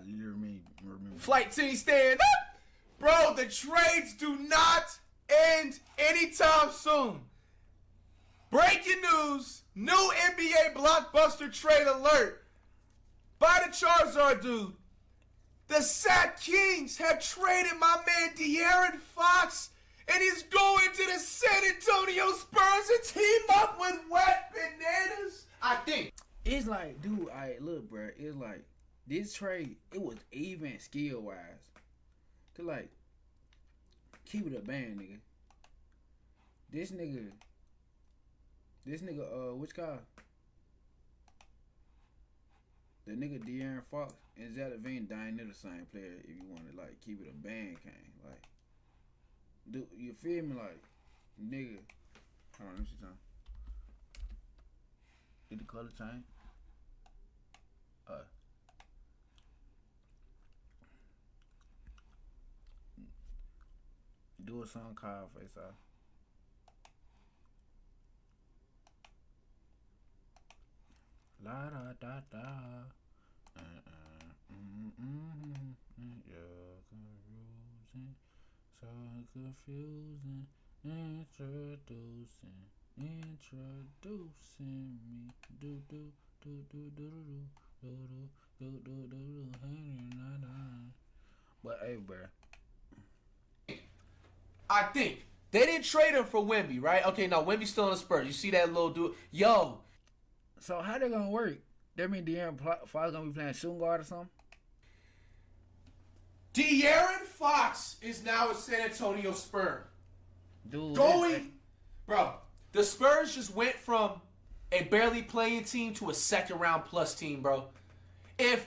literally remember. Flight team stand up! Bro, the trades do not end anytime soon. Breaking news, new NBA blockbuster trade alert. By the Charizard dude. The Sac Kings have traded my man De'Aaron Fox, and he's going to the San Antonio Spurs and team up with Wet Bananas. I think. It's like, dude, look, bro. It's like, this trade, it was even skill-wise. Cause, like, keep it a band, nigga. This nigga, which guy? The nigga De'Aaron Fox and Lavine dying to the same player if you want to, like, keep it a band, Kane. Like, dude, you feel me? Like, nigga. Hold on, let me see something. Did the color change? Do a song called Face Off. La da da da. You're confusing, so confusing. Introducing me. Do do do do do do do do do. But hey, bro. I think. They didn't trade him for Wemby, right? Okay, now Wemby's still in the Spurs. You see that little dude? Yo. So how they gonna work? That mean De'Aaron Fox gonna be playing shooting guard or something? De'Aaron Fox is now a San Antonio Spur. Dude, bro, the Spurs just went from a barely playing team to a second round plus team, bro. If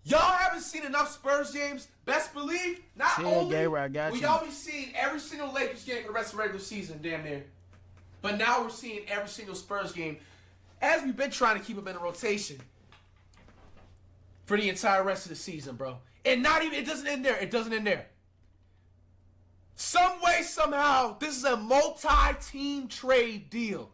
y'all haven't seen enough Spurs games, best believe, not only will y'all be seeing every single Lakers game for the rest of the regular season, damn near, but now we're seeing every single Spurs game as we've been trying to keep them in a rotation for the entire rest of the season, bro. And not even, it doesn't end there. It doesn't end there. Some way, somehow, this is a multi-team trade deal.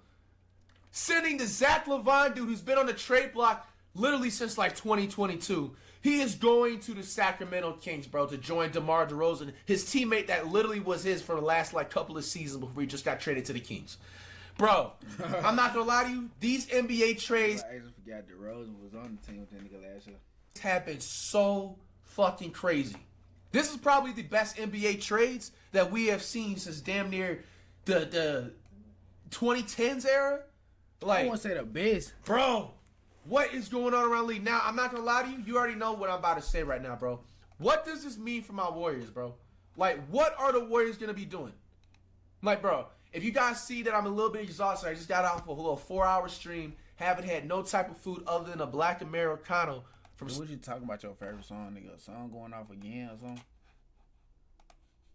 Sending the Zach Lavine dude who's been on the trade block literally since like 2022. He is going to the Sacramento Kings, bro, to join DeMar DeRozan, his teammate that literally was his for the last like couple of seasons before he just got traded to the Kings. Bro, I'm not going to lie to you. These NBA trades... I just forgot DeRozan was on the team with that nigga last year. Have been so fucking crazy. This is probably the best NBA trades that we have seen since damn near the 2010s era. Like, I want to say the best. Bro, what is going on around the league? Now, I'm not going to lie to you. You already know what I'm about to say right now, bro. What does this mean for my Warriors, bro? Like, what are the Warriors going to be doing? Like, bro, if you guys see that I'm a little bit exhausted, I just got off a little 4-hour stream, haven't had no type of food other than a black Americano. What you talking about your favorite song, nigga? A song going off again or something?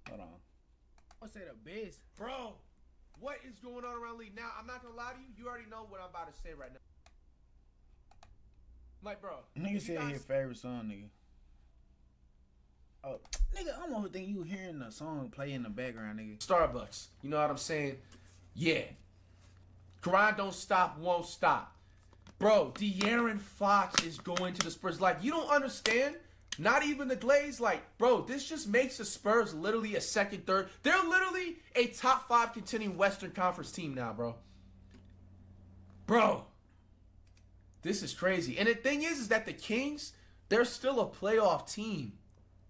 Hold on. I say the best. Bro, what is going on around the league? Now, I'm not going to lie to you. You already know what I'm about to say right now. Like, bro. Nigga said his favorite song, nigga. Oh, nigga, I'm gonna think you hearing the song play in the background, nigga. Starbucks. You know what I'm saying? Yeah. Grind don't stop, won't stop. Bro, De'Aaron Fox is going to the Spurs. Like, you don't understand. Not even the Glaze. Like, bro, this just makes the Spurs literally a second, third. They're literally a top 5 contending Western Conference team now, bro. Bro. This is crazy. And the thing is that the Kings, they're still a playoff team.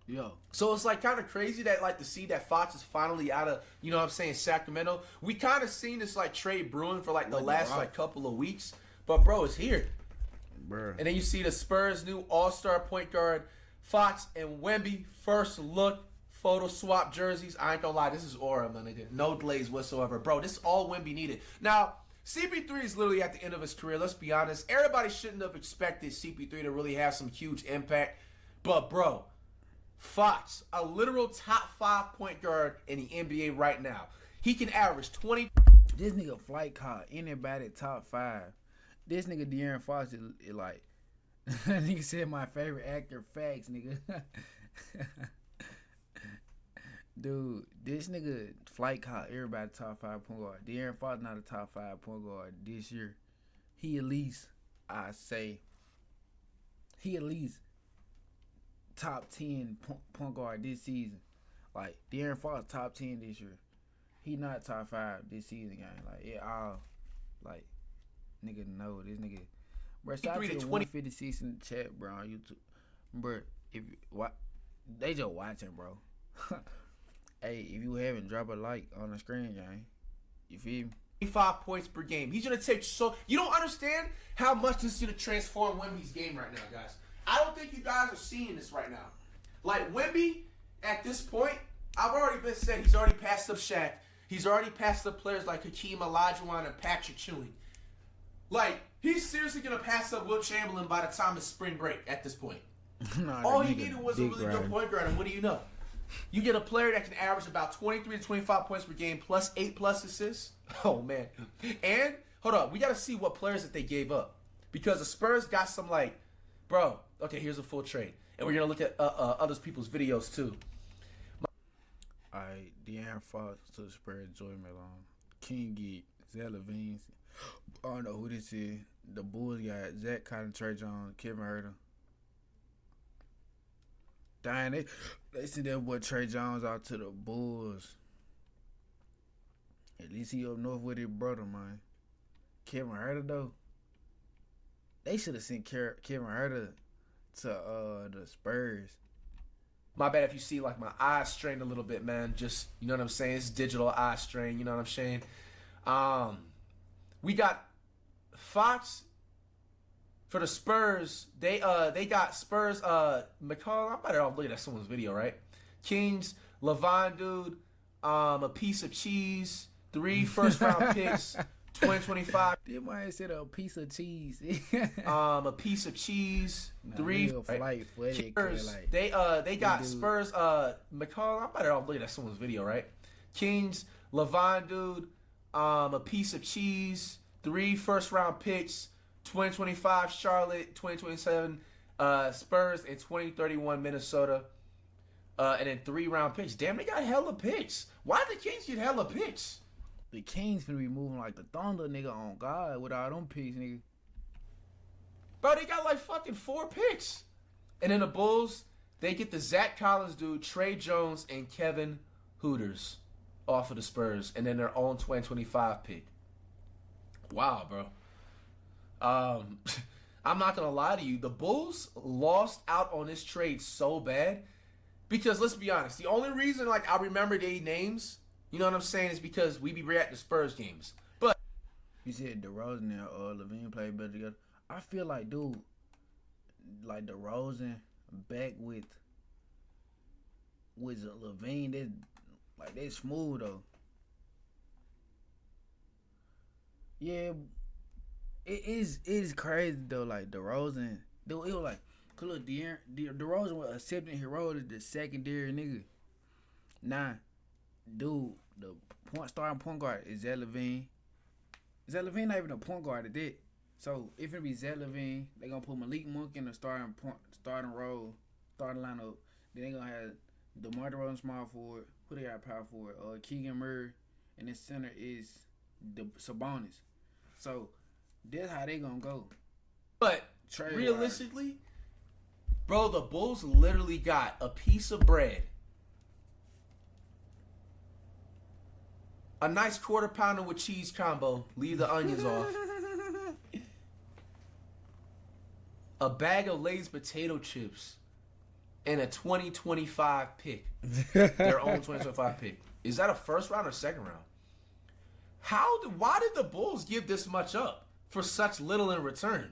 Yo. So it's like kind of crazy that like to see that Fox is finally out of, you know what I'm saying, Sacramento. We kind of seen this like trade brewing for like the last like couple of weeks. But, bro, it's here. Bruh. And then you see the Spurs' new all-star point guard, Fox and Wemby, first look, photo swap jerseys. I ain't gonna lie, this is aura, my nigga. No glaze whatsoever. Bro, this is all Wemby needed. Now, CP3 is literally at the end of his career. Let's be honest. Everybody shouldn't have expected CP3 to really have some huge impact. But, bro, Fox, a literal top 5 point guard in the NBA right now. He can average 20. This nigga flight caught anybody top 5. This nigga De'Aaron Fox is like, nigga said my favorite actor, facts, nigga. Dude, this nigga flight caught everybody top 5 point guard. De'Aaron Fox not a top 5 point guard this year. He at least, I say, he at least top 10 point guard this season. Like De'Aaron Fox top 10 this year. He not top 5 this season, gang. Like it all, like nigga know this nigga. Bro, shout out to the 156 in the chat, bro, on YouTube. Bro, if what they just watching, bro. Hey, if you haven't, drop a like on the screen, gang. You feel me? 25 points per game. He's gonna take so you don't understand how much this is gonna transform Wemby's game right now, guys. I don't think you guys are seeing this right now. Like Wemby, at this point, I've already been said he's already passed up Shaq. He's already passed up players like Hakeem Olajuwon and Patrick Ewing. Like, he's seriously gonna pass up Wilt Chamberlain by the time of spring break at this point. All he needed was a really good point guard, and what do you know? You get a player that can average about 23 to 25 points per game plus 8+ assists. Oh, man. And, hold up, we got to see what players that they gave up. Because the Spurs got some, like, bro, okay, here's a full trade. And we're going to look at other people's videos, too. All right, De'Aaron Fox to the Spurs, Joy Malone. King Geek, Zach Lavine. I don't know who this is. The Bulls got Zach Cotton, Trey Jones, Kevin Huerter. Dang, they sent that boy Trey Jones out to the Bulls. At least he up north with his brother, man. Kevin Huerter, though. They should have sent Kevin Huerter to the Spurs. My bad if you see, like, my eyes strained a little bit, man. Just, you know what I'm saying? It's digital eye strain, you know what I'm saying? We got Fox for the Spurs. They got Spurs, McCall, I'm about to look at someone's video, right? Kings, Lavine, dude, a piece of cheese, 3 first-round picks, 2025. They might have said a piece of cheese. A piece of cheese, 3 flight Kickers, like, they got Spurs, McCall, I'm about to look at someone's video, right? Kings, Lavine, dude, a piece of cheese, 3 first-round picks, 2025 Charlotte, 2027 Spurs, and 2031 Minnesota, and then 3 round picks. Damn, they got hella picks. Why did the Kings get hella picks? The Kings finna be moving like the Thunder, nigga, on God with all them picks, nigga. Bro, they got like fucking 4 picks. And then the Bulls, they get the Zach Collins dude, Trey Jones, and Kevin Hooters off of the Spurs, and then their own 2025 pick. Wow, bro. I'm not gonna lie to you. The Bulls lost out on this trade so bad because let's be honest. The only reason like I remember their names, you know what I'm saying, is because we be reacting to Spurs games. But you said DeRozan and Lavine played better together. I feel like, dude, like DeRozan back with Lavine, they smooth though. Yeah. It is crazy though, like DeRozan. Dude, it was like, cause look, DeRozan was accepting his role as the secondary nigga. Nah, dude, the starting point guard is Zach Lavine. Zach Lavine not even a point guard at that. So if it be Zach Lavine, they gonna put Malik Monk in the starting role, starting lineup. Then they gonna have DeMar DeRozan small forward. Who they got power forward? Keegan Murray, and the center is the Sabonis. So that's how they gonna go. But realistically, bro, the Bulls literally got a piece of bread, a nice quarter pounder with cheese combo, leave the onions off, a bag of Lay's potato chips, and a 2025 pick. Their own 2025 pick. Is that a first round or second round? Why did the Bulls give this much up for such little in return?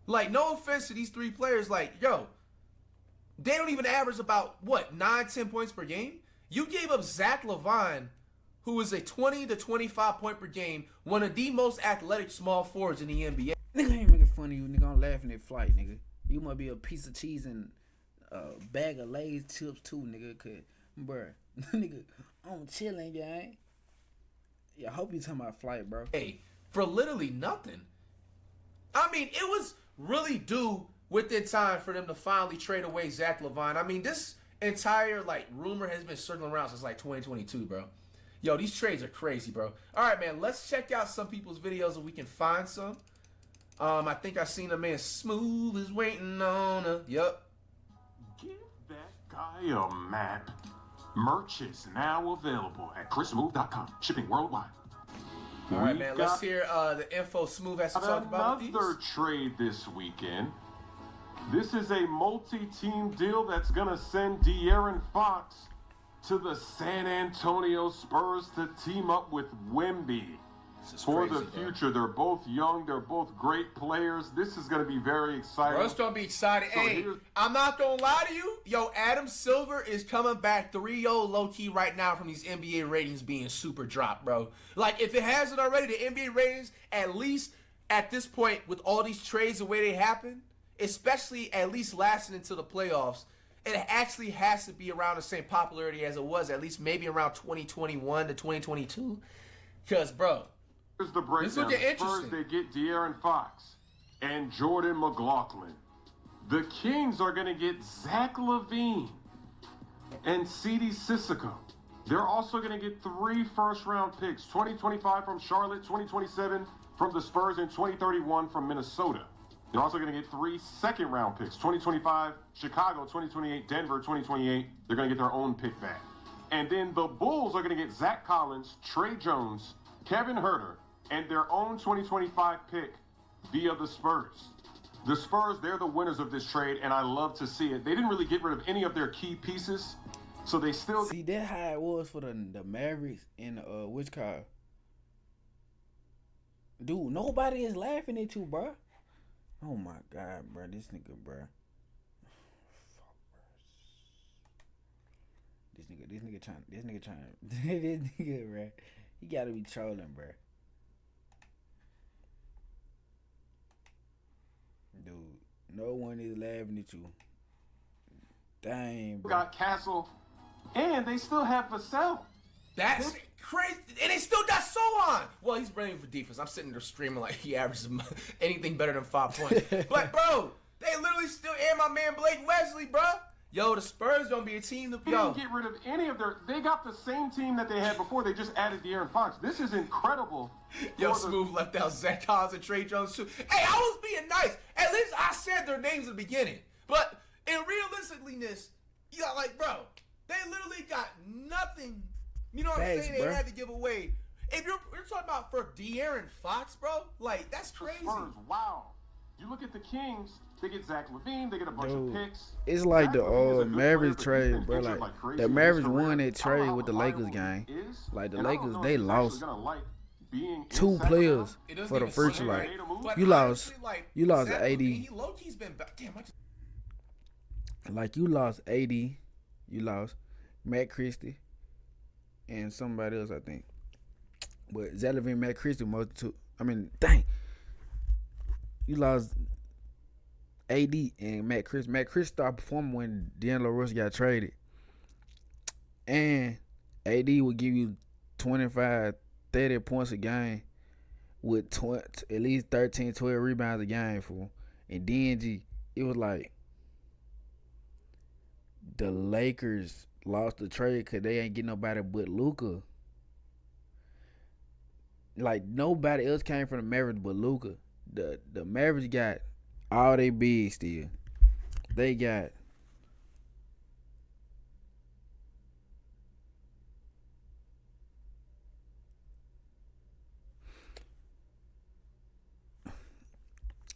Like, no offense to these 3 players, like, yo, they don't even average about, 9-10 points per game? You gave up Zach Lavine, who is a 20 to 25 point per game, one of the most athletic small forwards in the NBA. Nigga ain't making fun of you, nigga. I'm laughing at flight, nigga. You must be a piece of cheese and a bag of Lay's chips too, nigga. Cause, bruh, nigga, I'm chilling, gang. Yeah, I hope you talking about flight, bro. Hey, for literally nothing. I mean, it was really due within time for them to finally trade away Zach Lavine. I mean, this entire, like, rumor has been circling around since, like, 2022, bro. Yo, these trades are crazy, bro. All right, man, let's check out some people's videos if we can find some. I think I seen a man Smooth is waiting on a... Yup. Gaia map. Merch is now available at chrismove.com. Shipping worldwide. All right, man. Let's hear the info Smooth has to talk about these. Another trade this weekend. This is a multi-team deal that's going to send De'Aaron Fox to the San Antonio Spurs to team up with Wemby. For the future. They're both young. They're both great players. This is going to be very exciting. Bro, it's going to be exciting. So hey, I'm not going to lie to you. Yo, Adam Silver is coming back 3-0 low-key right now from these NBA ratings being super dropped, bro. Like, if it hasn't already, the NBA ratings, at least at this point, with all these trades the way they happen, especially at least lasting until the playoffs, it actually has to be around the same popularity as it was, at least maybe around 2021 to 2022. Because, bro, here's the breakdown. The Spurs, they get De'Aaron Fox and Jordan McLaughlin. The Kings are going to get Zach Lavine and C.D. Sissoko. They're also going to get 3 first-round picks, 2025 from Charlotte, 2027 from the Spurs, and 2031 from Minnesota. They're also going to get 3 second-round picks, 2025 Chicago, 2028 Denver, 2028. They're going to get their own pick back. And then the Bulls are going to get Zach Collins, Trey Jones, Kevin Huerter, and their own 2025 pick via the Spurs. The Spurs, they're the winners of this trade, and I love to see it. They didn't really get rid of any of their key pieces, so they still... See, that's how it was for the Mavericks in which car? Dude, nobody is laughing at you, bro. Oh, my God, bro. This nigga, bro. Fuck, bro. This nigga trying, this nigga, bro. He gotta be trolling, bro. Dude, no one is laughing at you. Dang, bro. Got Castle, and they still have Vassell. That's crazy. And they still got Sohan. Well, he's running for defense. I'm sitting there screaming like he averages anything better than 5 points. But, bro, they literally still and my man Blake Wesley, bro. Yo, the Spurs gonna be a team to They didn't get rid of any of their... They got the same team that they had before. They just added De'Aaron Fox. This is incredible. Yo, Smooth left out Zach Collins and Trey Jones too. Hey, I was being nice. At least I said their names at the beginning. But in realisticalness, you got like, bro, they literally got nothing. You know what I'm saying? They had to give away. If you're talking about for De'Aaron Fox, bro, like that's crazy. The Spurs, wow. You look at the Kings. They get Zach Lavine. They get a bunch of picks. It's like the Mavericks trade, bro. Like the Mavericks won that trade with the Lakers game. Like the Lakers, they lost 2 players for the first. Like you lost AD. Like you lost AD, you lost Matt Christie, and somebody else, I think. But Zach Lavine, Matt Christie, dang, you lost AD and Matt Chris. Matt Chris started performing when D'Angelo Russell got traded. And AD would give you 25, 30 points a game with at least 13, 12 rebounds a game, fool. And DNG, it was like the Lakers lost the trade because they ain't get nobody but Luka. Like, nobody else came from the Mavericks but Luka. The Mavericks got all they big still. They got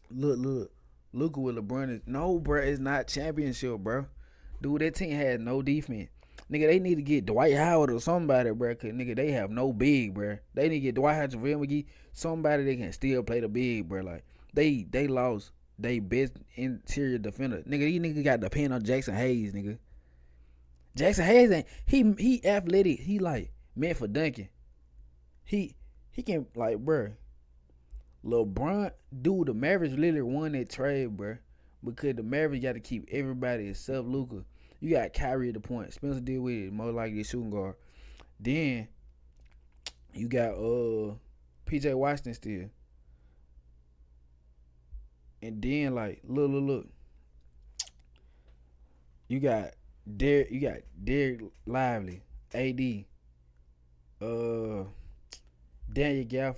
look Luka with LeBron is no, bro. It's not championship, bro. Dude, that team has no defense. Nigga, they need to get Dwight Howard or somebody, bro. Cause nigga, they have no big, bro. They need to get Dwight Howard, JaVale McGee, somebody that can still play the big, bro. Like they lost they best interior defender. Nigga, these niggas got to depend on Jackson Hayes, nigga. Jackson Hayes ain't he athletic. He like meant for dunking. He can like, bro. LeBron, dude, the Mavericks literally won that trade, bro. Because the Mavericks got to keep everybody except Luka. You got Kyrie at the point. Spencer did with it, more likely shooting guard. Then you got PJ Washington still. And then like look. You got Derek Lively, AD, Daniel Gafford,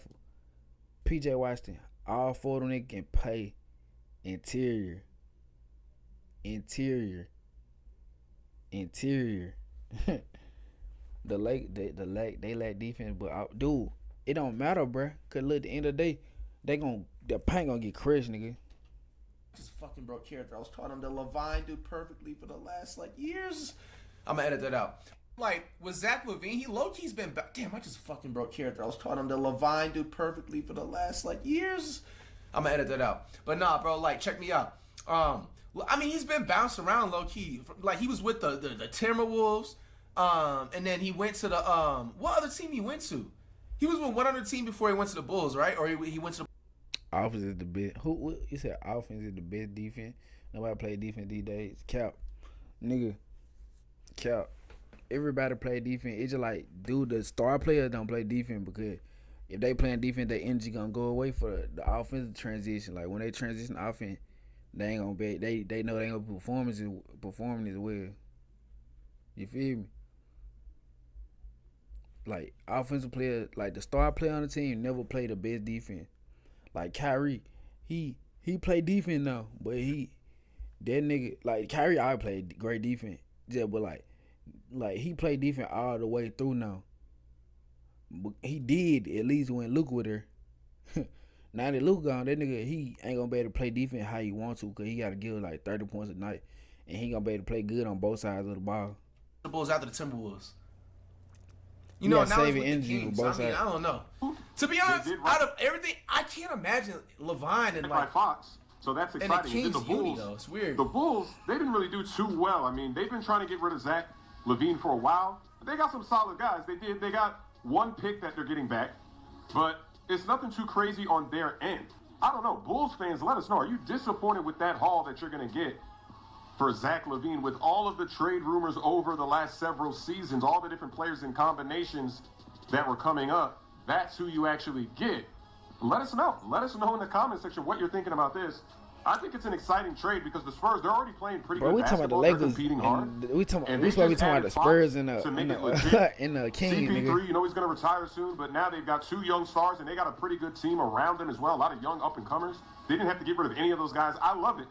PJ Washington. All 4 of them niggas can play interior. interior. They lack defense, but dude, it don't matter, bro. Cause look, at the end of the day, the paint gonna get crushed, nigga. Just fucking broke character. I was calling him the Lavine dude perfectly for the last years. I'm gonna edit that out. With Zach Lavine, he low-key's been damn, I just fucking broke character. I was calling him the Lavine dude perfectly for the last years. I'm gonna edit that out. But nah, bro, check me out. I mean, he's been bouncing around low-key. He was with the Timberwolves, and then he went to the what other team he went to? He was with one other team before he went to the Bulls, right? Or he went to the offense is the best. Who you said offense is the best defense? Nobody play defense these days. Cap, nigga, cap. Everybody play defense. It's just dude, the star players don't play defense because if they playing defense, their energy gonna go away for the offensive transition. When they transition offense, they ain't gonna be. They know they ain't gonna be performing as well. You feel me? Offensive players, the star player on the team never play the best defense. Kyrie, he play defense now, but that nigga Kyrie I played great defense. Yeah, but he played defense all the way through now. But he did at least when Luke with her. Now that Luke gone, that nigga he ain't gonna be able to play defense how he wants to because he gotta give 30 points a night, and he gonna be able to play good on both sides of the ball. The Bulls after the Timberwolves. You know, now he's with the Kings. I mean, I don't know. To be honest, out of everything, I can't imagine Lavine and by Fox. So that's exciting. And the Kings, the Bulls, though, it's weird. The Bulls, they didn't really do too well. I mean, they've been trying to get rid of Zach Lavine for a while. But they got some solid guys. They got one pick that they're getting back, but it's nothing too crazy on their end. I don't know. Bulls fans, let us know. Are you disappointed with that haul that you're going to get for Zach Lavine with all of the trade rumors over the last several seasons, all the different players and combinations that were coming up? That's who you actually get. Let us know. Let us know in the comment section what you're thinking about this. I think it's an exciting trade because the Spurs, they're already playing pretty good basketball. They're competing hard. We talking about the Spurs and the Kings. CP3, you know he's going to retire soon, but now they've got two young stars and they got a pretty good team around them as well. A lot of young up-and-comers. They didn't have to get rid of any of those guys. I love it.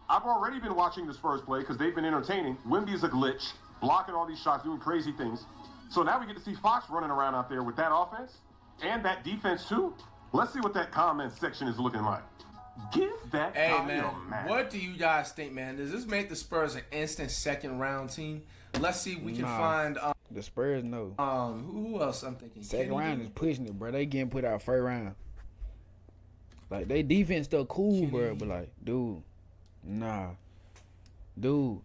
I've already been watching the Spurs play because they've been entertaining. Wemby's a glitch, blocking all these shots, doing crazy things. So now we get to see Fox running around out there with that offense and that defense too. Let's see what that comment section is looking like. Give that guy a man. What do you guys think, man? Does this make the Spurs an instant second-round team? Let's see if we can find the Spurs. No. Who else I'm thinking? Second round is pushing it, bro. They getting put out first round. They defense still cool, bro. But dude, nah, dude,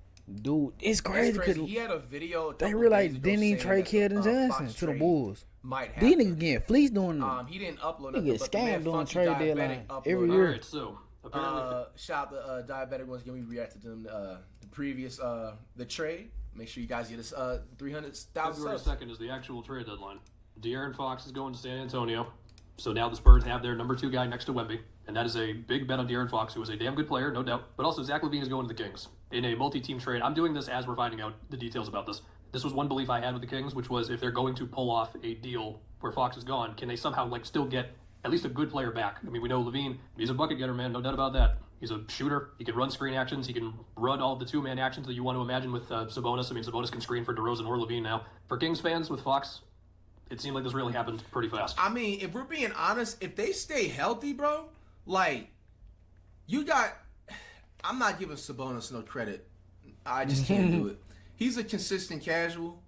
it's crazy because he had a video. They realized didn't even trade Keldon Johnson to the Bulls. These niggas getting fleeced doing he didn't upload it. He get scammed doing trade deadline every year. Right, so shout out the diabetic ones. Can we react to them? The previous the trade. Make sure you guys get us 300,000. February 2nd is the actual trade deadline. De'Aaron Fox is going to San Antonio. So now the Spurs have their number 2 guy next to Wemby, and that is a big bet on De'Aaron Fox, who is a damn good player, no doubt. But also Zach Lavine is going to the Kings in a multi-team trade. I'm doing this as we're finding out the details about this. This was one belief I had with the Kings, which was if they're going to pull off a deal where Fox is gone, can they somehow still get at least a good player back? I mean, we know Lavine, he's a bucket getter, man, no doubt about that. He's a shooter. He can run screen actions. He can run all of the two-man actions that you want to imagine with Sabonis. I mean, Sabonis can screen for DeRozan or Lavine now. For Kings fans with Fox, it seemed like this really happened pretty fast. I mean, if we're being honest, if they stay healthy, bro, you got... I'm not giving Sabonis no credit. I just can't do it. He's a consistent casual.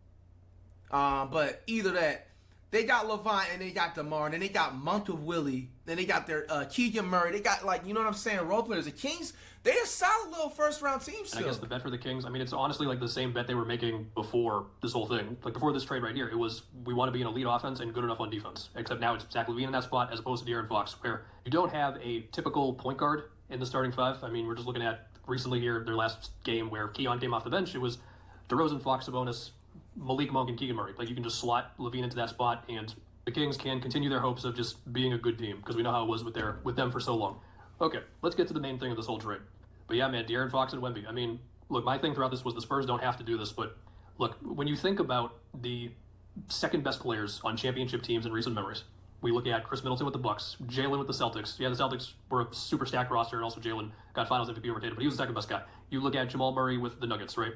But either that, they got Lavine and they got DeMar, and then they got Monk of Willie, then they got their Keegan Murray. They got, you know what I'm saying, role players. The Kings, they're a solid little first-round team still. And I guess the bet for the Kings, I mean, it's honestly the same bet they were making before this whole thing. Before this trade right here, it was we want to be an elite offense and good enough on defense. Except now it's Zach Lavine in that spot as opposed to De'Aaron Fox, where you don't have a typical point guard in the starting 5. I mean, we're just looking at recently here, their last game where Keon came off the bench. It was DeRozan, Fox, Sabonis, Malik Monk, and Keegan Murray. You can just slot Lavine into that spot, and the Kings can continue their hopes of just being a good team, because we know how it was with them for so long. Okay, let's get to the main thing of this whole trade. But yeah, man, De'Aaron Fox and Wemby. I mean, look, my thing throughout this was the Spurs don't have to do this, but look, when you think about the second best players on championship teams in recent memories, we look at Chris Middleton with the Bucks, Jalen with the Celtics. Yeah, the Celtics were a super stacked roster, and also Jalen got Finals MVP over Tatum, but he was the second best guy. You look at Jamal Murray with the Nuggets, right?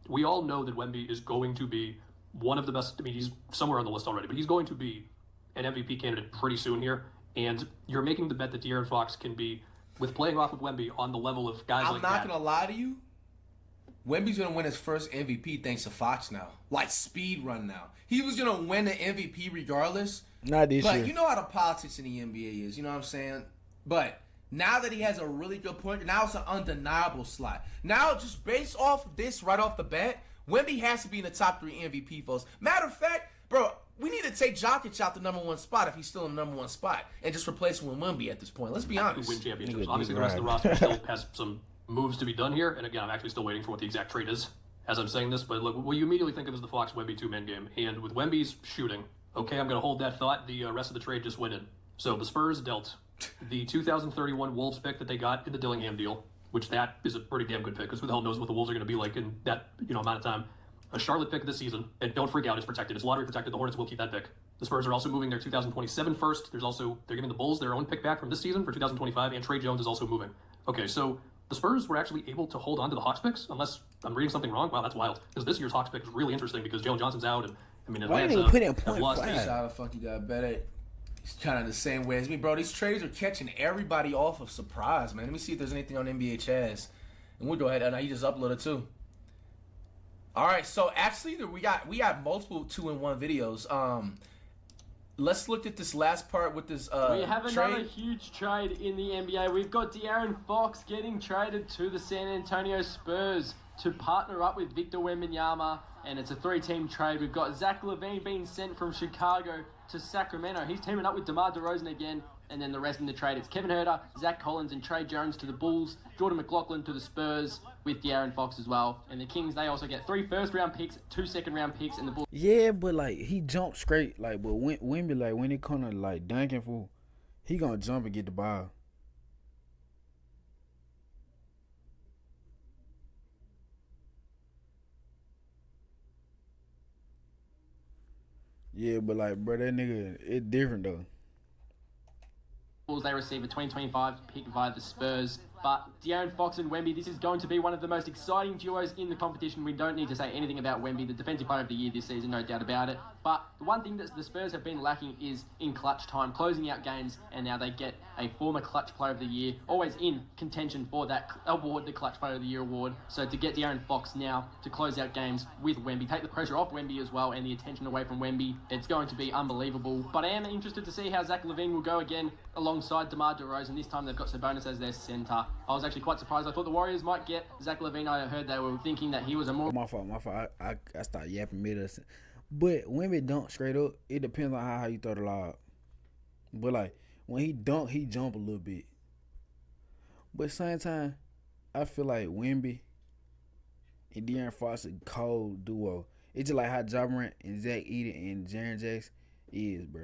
we all know that Wemby is going to be one of the best. I mean, he's somewhere on the list already, but he's going to be an MVP candidate pretty soon here. And you're making the bet that De'Aaron Fox can be, with playing off of Wemby, on the level of guys like that. I'm not going to lie to you. Wemby's going to win his first MVP thanks to Fox now. Like speed run now. He was going to win the MVP regardless. Not this year. But you know how the politics in the NBA is. You know what I'm saying? But now that he has a really good point, now it's an undeniable slot. Now, just based off this right off the bat, Wemby has to be in the top 3 MVP votes. Matter of fact, bro, we need to take Jokic out the number 1 spot if he's still in the number 1 spot and just replace him with Wemby at this point. Let's be honest. Win championships. Obviously, the rest of the roster still has some moves to be done here. And again, I'm actually still waiting for what the exact trade is as I'm saying this. But look, what you immediately think of is the Fox-Wemby 2-man game. And with Wemby's shooting, okay, I'm going to hold that thought. The rest of the trade just went in. So the Spurs dealt the 2031 Wolves pick that they got in the Dillingham deal, which that is a pretty damn good pick, because who the hell knows what the Wolves are going to be like in that amount of time. A Charlotte pick this season, and don't freak out, it's protected. It's lottery protected. The Hornets will keep that pick. The Spurs are also moving their 2027 first. They're giving the Bulls their own pick back from this season for 2025, and Trey Jones is also moving. Okay, so the Spurs were actually able to hold on to the Hawks picks, unless I'm reading something wrong. Wow, that's wild. Because this year's Hawks pick is really interesting because Jalen Johnson's out, and I mean, Atlanta have lost. How the fuck you got bet at? It's kind of the same way as me, bro. These trades are catching everybody off of surprise, man. Let me see if there's anything on NBA Chaz, and we'll go ahead. Now you just uploaded too. All right, so actually we got multiple 2-in-1 videos. Let's look at this last part with this we have another trade. huge trade in the NBA. We've got De'Aaron Fox getting traded to the San Antonio Spurs to partner up with Victor Wembanyama, and it's a 3-team trade. We've got Zach Lavine being sent from Chicago to Sacramento. He's teaming up with DeMar DeRozan again, and then the rest in the trade, it's Kevin Huerter, Zach Collins, and Trey Jones to the Bulls, Jordan McLaughlin to the Spurs with De'Aaron Fox as well. And the Kings, they also get 3 first-round picks, 2 second-round picks, and the Bulls. Yeah, but like he jumped straight. Like, but Wemby, like when it come to like dunking for, he gonna jump and get the ball. Yeah, but like, bro, that nigga, it different though. They receive a 2025 pick via the Spurs. But De'Aaron Fox and Wemby, this is going to be one of the most exciting duos in the competition. We don't need to say anything about Wemby, the defensive player of the year this season, no doubt about it. But the one thing that the Spurs have been lacking is in clutch time, closing out games, and now they get a former clutch player of the year, always in contention for that award, the clutch player of the year award. So to get De'Aaron Fox now to close out games with Wemby, take the pressure off Wemby as well and the attention away from Wemby, it's going to be unbelievable. But I am interested to see how Zach Lavine will go again alongside DeMar DeRozan. This time they've got Sabonis as their center. I was actually quite surprised. I thought the Warriors might get Zach Lavine. I heard they were thinking that he was a more... My fault. I started yapping mid. But Wemby dunk straight up, it depends on how you throw the lob. But like, when he dunk, he jump a little bit. But same time, I feel like Wemby and De'Aaron Fox a cold duo. It's just like how Ja Morant and Zach Edey and Jaren Jackson is, bro.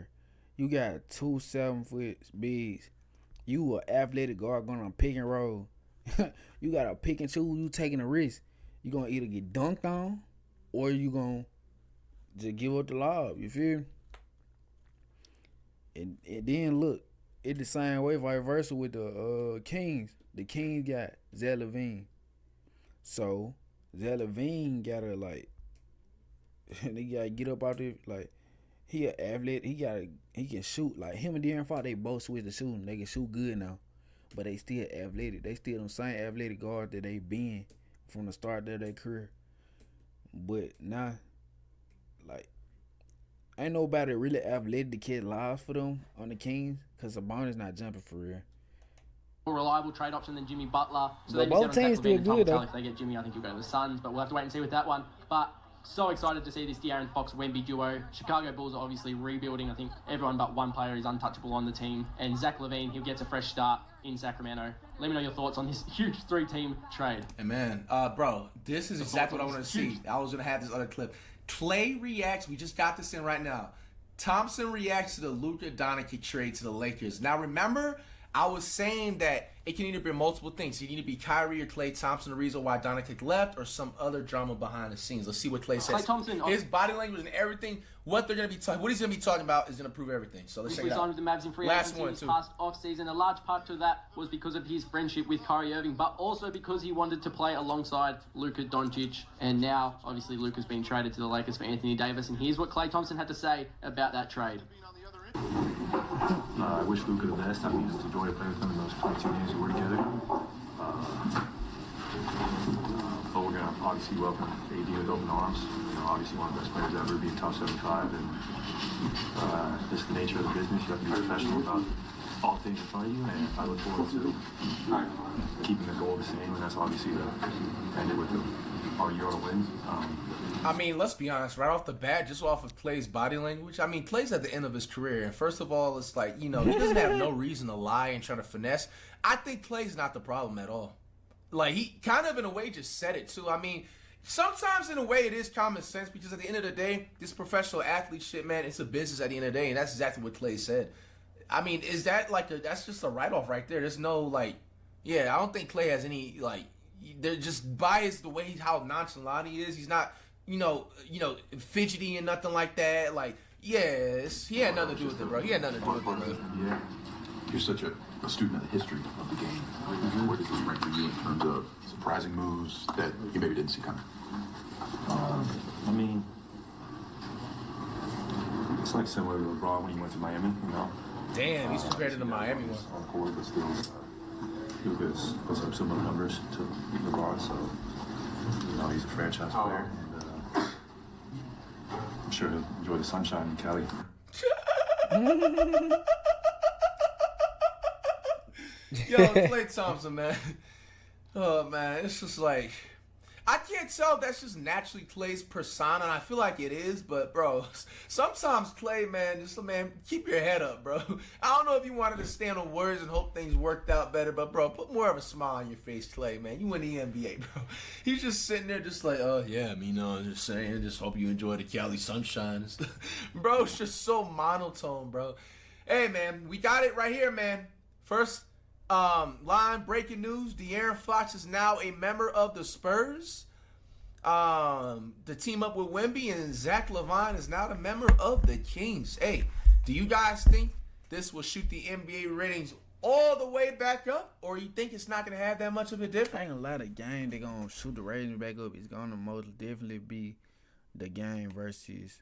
You got 2 7-foot bigs. You an athletic guard going on pick and roll. You got to pick and choose. You taking a risk. You going to either get dunked on or you going to just give up the lob. You feel me? And then look, it the same way vice versa with the Kings. The Kings got Zach Lavine. So Zach Lavine got to like, they got to get up out there like, he an athlete. He can shoot. Like him and De'Aaron Fox, they both switch to shooting. They can shoot good now, but they still athletic. They still them same athletic guards that they been from the start of their career. But now, like, ain't nobody really athletic to catch lives for them on the Kings because Sabonis not jumping for real. More reliable trade option than Jimmy Butler. So but both teams still good though. If they get Jimmy, I think he'll go to the Suns, but we'll have to wait and see with that one. But so excited to see this De'Aaron Fox-Wemby duo. Chicago Bulls are obviously rebuilding. I think everyone but one player is untouchable on the team. And Zach Lavine, he'll get a fresh start in Sacramento. Let me know your thoughts on this huge 3-team trade. And man, bro, this is exactly what I want to see. I was going to have this other clip. Clay reacts. We just got this in right now. Thompson reacts to the Luka Doncic trade to the Lakers. Now, remember, I was saying that it can either be multiple things. It can either be Kyrie or Klay Thompson, the reason why Doncic left, or some other drama behind the scenes. Let's see what Klay says. Klay Thompson, his body language and everything, what they're gonna be talking, what he's gonna be talking about is gonna prove everything. So let's check it signed out. with the Mavs in free Last agency one, this too. past off-season. A large part to that was because of his friendship with Kyrie Irving, but also because he wanted to play alongside Luka Doncic. And now, obviously, Luka's been traded to the Lakers for Anthony Davis. And here's what Klay Thompson had to say about that trade. I wish Luka the best. I mean, it's a joy to play with him in those 22 games we were together. But we're going to obviously welcome AD with open arms. You know, obviously one of the best players ever, being top 75. And just the nature of the business, you have to be professional about all things in front of you. And I look forward to keeping the goal the same. And that's obviously to end it with our Euro wins. I mean, let's be honest, right off the bat, just off of Klay's body language. I mean, Klay's at the end of his career. And first of all, it's like, you know, he doesn't have no reason to lie and try to finesse. I think Klay's not the problem at all. Like, he kind of, in a way, just said it, too. I mean, sometimes, in a way, it is common sense because at the end of the day, this professional athlete shit, man, it's a business at the end of the day. And that's exactly what Klay said. I mean, is that like that's just a write-off right there. There's no, like, yeah, I don't think Klay has any, like, they're just biased the way how nonchalant he is. He's not, you know, fidgety and nothing like that. Like, yes, he had nothing to do with it, bro. He had nothing to do with it, bro. Yeah. You're such a student of the history of the game. Where does this rank for you in terms of surprising moves that you maybe didn't see coming? I mean, it's like similar to LeBron when he went to Miami, you know? Damn, he's compared to the Miami one. On court, but still, Lucas puts up similar numbers to LeBron, so, you know, he's a franchise player. And, I'm sure he'll enjoy the sunshine in Cali. Yo, Klay Thompson, man. Oh, man, it's just like, I can't tell if that's just naturally Klay's persona, and I feel like it is, but, bro, sometimes Klay, man, keep your head up, bro. I don't know if you wanted to stand on words and hope things worked out better, but, bro, put more of a smile on your face, Klay, man. You win the NBA, bro. He's just sitting there just like, oh, yeah, I mean, I'm just saying, just hope you enjoy the Cali sunshine. Bro, it's just so monotone, bro. Hey, man, we got it right here, man. First line, breaking news, De'Aaron Fox is now a member of the Spurs. To team up with Wemby, and Zach Lavine is now a member of the Kings. Hey, do you guys think this will shoot the NBA ratings all the way back up, or you think it's not going to have that much of a difference? I ain't gonna lie, the game they gonna shoot the ratings back up. It's gonna most definitely be the game versus